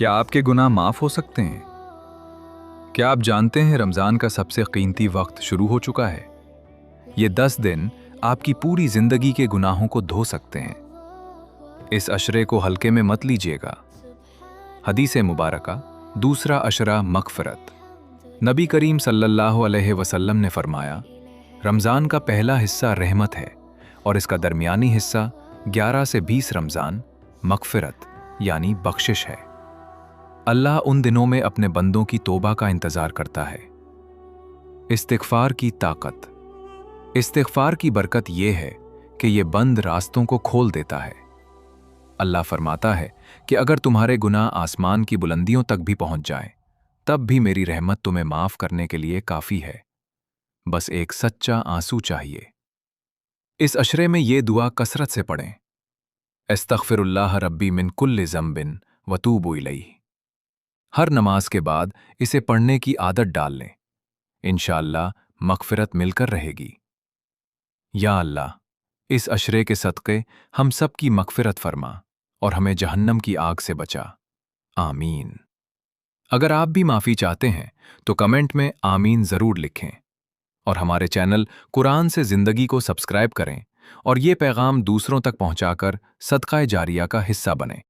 क्या आपके गुनाह माफ हो सकते हैं? क्या आप जानते हैं रमजान का सबसे कीमती वक्त शुरू हो चुका है? ये 10 दिन आपकी पूरी जिंदगी के गुनाहों को धो सकते हैं। इस अशरे को हल्के में मत लीजिएगा। हदीसे मुबारका, दूसरा अशरा मगफिरत। नबी करीम सल्लल्लाहु अलैहि वसल्लम ने फरमाया, रमजान का पहला हिस्सा रहमत है और इसका दरमियानी हिस्सा 11 से 20 रमजान मगफिरत यानी बख्शिश है। अल्लाह उन दिनों में अपने बंदों की तौबा का इंतजार करता है। इस्तिग़फ़ार की ताकत। इस्तिग़फ़ार की बरकत यह है कि यह बंद रास्तों को खोल देता है। अल्लाह फरमाता है कि अगर तुम्हारे गुनाह आसमान की बुलंदियों तक भी पहुंच जाएं, तब भी मेरी रहमत तुम्हें माफ करने के लिए काफी है। बस एक सच्चा आंसू चाहिए। इस अशरे में यह दुआ कसरत से पढ़ें। अस्तग़फ़िरुल्लाह रब्बी मिन कुल्लि ज़ंबिन व तूबु इलैहि। हर नमाज के बाद इसे पढ़ने की आदत डाल लें। इंशाअल्लाह मग़फ़िरत मिलकर रहेगी। या अल्लाह, इस अशरे के सदक़े हम सब की मग़फ़िरत फरमा और हमें जहन्नम की आग से बचा। आमीन। अगर आप भी माफ़ी चाहते हैं तो कमेंट में आमीन ज़रूर लिखें और हमारे चैनल कुरान से ज़िंदगी को सब्सक्राइब करें और ये पैगाम दूसरों तक पहुंचाकर सदक़ा जारिया का हिस्सा बनें।